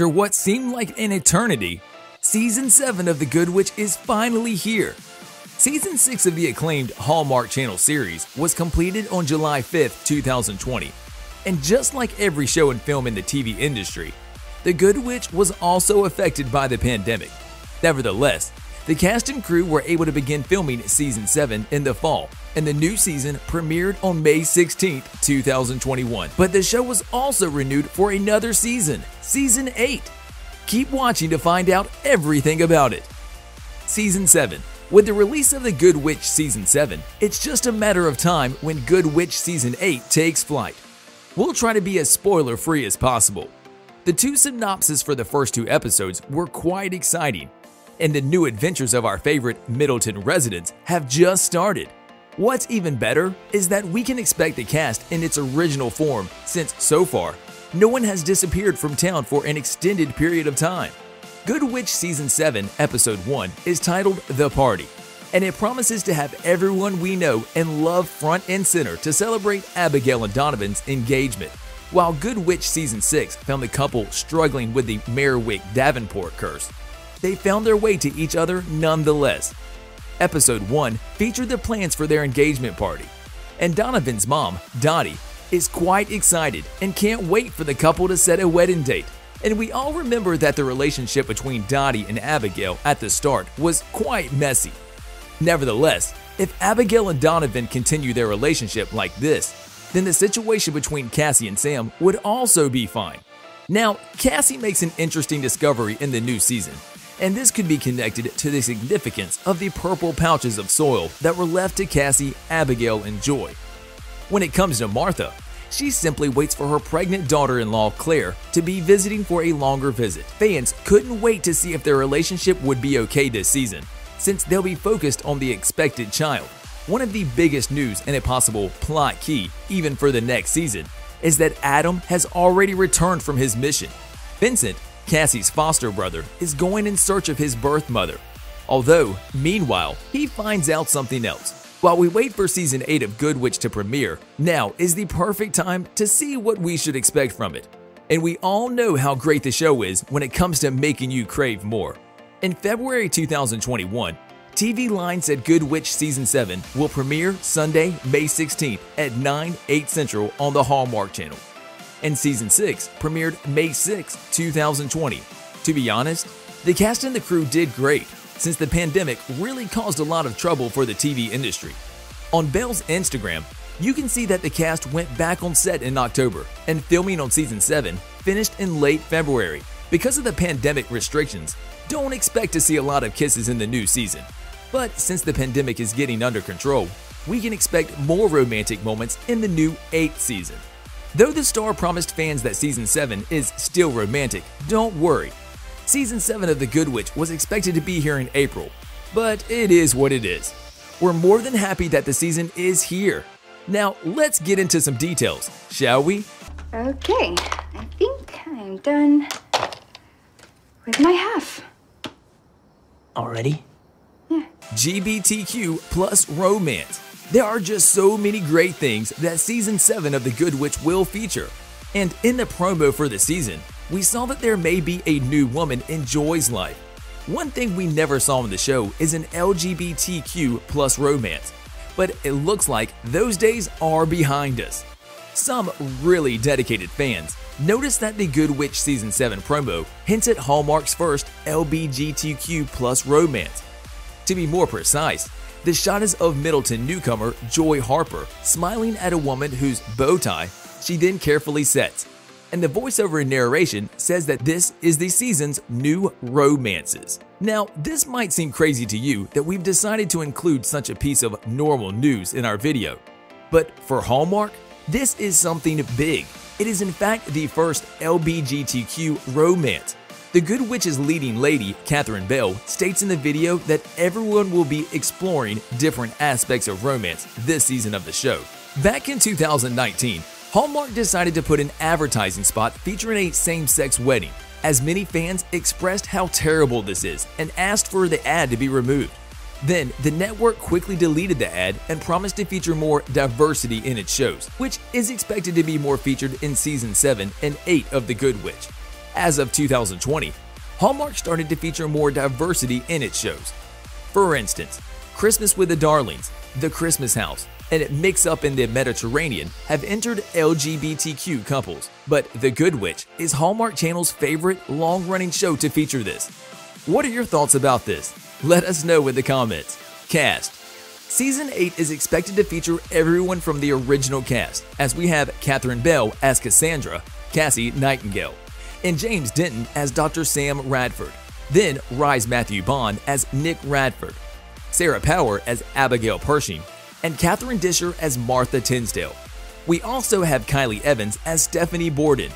After what seemed like an eternity, Season 7 of The Good Witch is finally here. Season 6 of the acclaimed Hallmark Channel series was completed on July 5, 2020. And just like every show and film in the TV industry, The Good Witch was also affected by the pandemic. Nevertheless, the cast and crew were able to begin filming Season 7 in the fall, and the new season premiered on May 16, 2021. But the show was also renewed for another season, Season 8. Keep watching to find out everything about it. Season 7. With the release of The Good Witch Season 7, it's just a matter of time when Good Witch Season 8 takes flight. We'll try to be as spoiler-free as possible. The two synopses for the first two episodes were quite exciting, and the new adventures of our favorite Middleton residents have just started. What's even better is that we can expect the cast in its original form since, so far, no one has disappeared from town for an extended period of time. Good Witch Season 7, Episode 1 is titled The Party, and it promises to have everyone we know and love front and center to celebrate Abigail and Donovan's engagement. While Good Witch Season 6 found the couple struggling with the Merriwick Davenport curse, they found their way to each other nonetheless. Episode 1 featured the plans for their engagement party, and Donovan's mom, Dottie, is quite excited and can't wait for the couple to set a wedding date. And we all remember that the relationship between Dottie and Abigail at the start was quite messy. Nevertheless, if Abigail and Donovan continue their relationship like this, then the situation between Cassie and Sam would also be fine. Now, Cassie makes an interesting discovery in the new season, and this could be connected to the significance of the purple pouches of soil that were left to Cassie, Abigail, and Joy. When it comes to Martha, she simply waits for her pregnant daughter-in-law Claire to be visiting for a longer visit. Fans couldn't wait to see if their relationship would be okay this season, since they'll be focused on the expected child. One of the biggest news and a possible plot key, even for the next season, is that Adam has already returned from his mission. Vincent, Cassie's foster brother, is going in search of his birth mother. Although, meanwhile, he finds out something else. While we wait for Season 8 of Good Witch to premiere, now is the perfect time to see what we should expect from it. And we all know how great the show is when it comes to making you crave more. In February 2021, TV Line said Good Witch Season 7 will premiere Sunday, May 16th at 9/8 Central on the Hallmark Channel. And Season 6 premiered May 6, 2020. To be honest, the cast and the crew did great, since the pandemic really caused a lot of trouble for the TV industry. On Belle's Instagram, you can see that the cast went back on set in October, and filming on Season 7 finished in late February. Because of the pandemic restrictions, don't expect to see a lot of kisses in the new season. But since the pandemic is getting under control, we can expect more romantic moments in the new 8th season. Though the star promised fans that Season 7 is still romantic, don't worry. Season 7 of The Good Witch was expected to be here in April, but it is what it is. We're more than happy that the season is here. Now, let's get into some details, shall we? Okay, I think I'm done with my half. Already? Yeah. LGBTQ plus romance. There are just so many great things that Season 7 of The Good Witch will feature. And in the promo for the season, we saw that there may be a new woman in Joy's life. One thing we never saw in the show is an LGBTQ plus romance, but it looks like those days are behind us. Some really dedicated fans noticed that the Good Witch Season 7 promo hints at Hallmark's first LGBTQ plus romance. To be more precise, the shot is of Middleton newcomer Joy Harper smiling at a woman whose bow tie she then carefully sets. And the voiceover narration says that this is the season's new romances. Now, this might seem crazy to you that we've decided to include such a piece of normal news in our video. But for Hallmark, this is something big. It is in fact the first LGBTQ romance. The Good Witch's leading lady, Catherine Bell, states in the video that everyone will be exploring different aspects of romance this season of the show. Back in 2019, Hallmark decided to put an advertising spot featuring a same-sex wedding, as many fans expressed how terrible this is and asked for the ad to be removed. Then, the network quickly deleted the ad and promised to feature more diversity in its shows, which is expected to be more featured in Season 7 and 8 of The Good Witch. As of 2020, Hallmark started to feature more diversity in its shows. For instance, Christmas with the Darlings, The Christmas House, and Mix Up in the Mediterranean have entered LGBTQ couples, but The Good Witch is Hallmark Channel's favorite long-running show to feature this. What are your thoughts about this? Let us know in the comments. Cast. Season 8 is expected to feature everyone from the original cast, as we have Catherine Bell as Cassandra, Cassie Nightingale, and James Denton as Dr. Sam Radford. Then Rise Matthew Bond as Nick Radford, Sarah Power as Abigail Pershing, and Catherine Disher as Martha Tinsdale. We also have Kylie Evans as Stephanie Borden,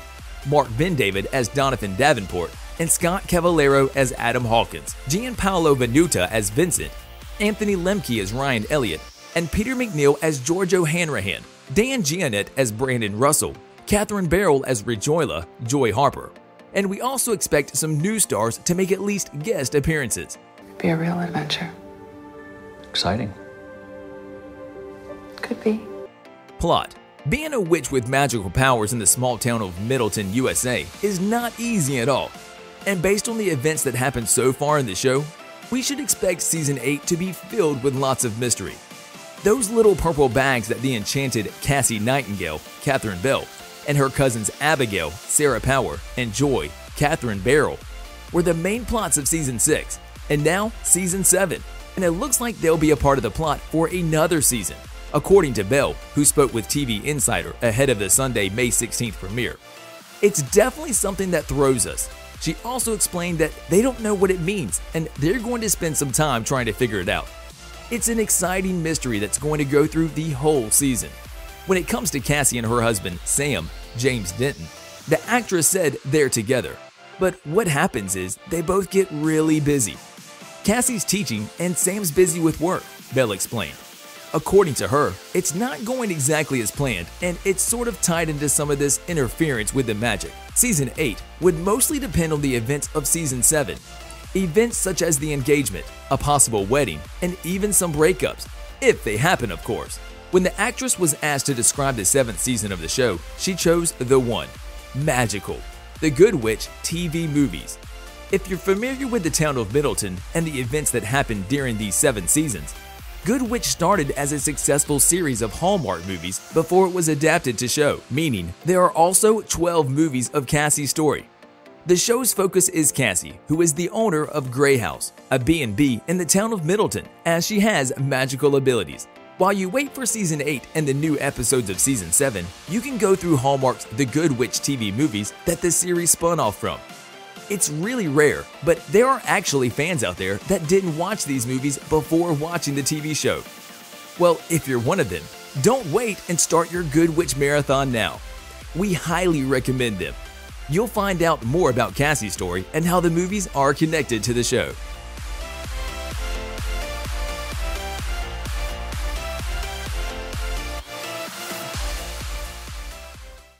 Mark Ben-David as Donovan Davenport, and Scott Cavallero as Adam Hawkins, Gianpaolo Venuta as Vincent, Anthony Lemke as Ryan Elliott, and Peter McNeil as Giorgio Hanrahan, Dan Giannett as Brandon Russell, Catherine Barrell as Rejoila, Joy Harper. And we also expect some new stars to make at least guest appearances. Be a real adventure. Exciting. Could be. Plot. Being a witch with magical powers in the small town of Middleton, USA is not easy at all. And based on the events that happened so far in the show, we should expect Season 8 to be filled with lots of mystery. Those little purple bags that the enchanted Cassie Nightingale, Catherine Bell, and her cousins Abigail, Sarah Power, and Joy, Catherine Barrell, were the main plots of Season 6, and now Season 7, and it looks like they'll be a part of the plot for another season, according to Bell, who spoke with TV Insider ahead of the Sunday, May 16th premiere. It's definitely something that throws us. She also explained that they don't know what it means, and they're going to spend some time trying to figure it out. It's an exciting mystery that's going to go through the whole season. When it comes to Cassie and her husband, Sam, James Denton, the actress said they're together. But what happens is they both get really busy. Cassie's teaching and Sam's busy with work, Bell explained. According to her, it's not going exactly as planned, and it's sort of tied into some of this interference with the magic. Season 8 would mostly depend on the events of Season 7. Events such as the engagement, a possible wedding, and even some breakups, if they happen of course. When the actress was asked to describe the 7th season of the show, she chose the one, magical, The Good Witch TV movies. If you're familiar with the town of Middleton and the events that happened during these 7 seasons, Good Witch started as a successful series of Hallmark movies before it was adapted to show, meaning there are also 12 movies of Cassie's story. The show's focus is Cassie, who is the owner of Grey House, a B&B in the town of Middleton, as she has magical abilities. While you wait for Season 8 and the new episodes of Season 7, you can go through Hallmark's The Good Witch TV movies that the series spun off from. It's really rare, but there are actually fans out there that didn't watch these movies before watching the TV show. Well, if you're one of them, don't wait and start your Good Witch marathon now. We highly recommend them. You'll find out more about Cassie's story and how the movies are connected to the show.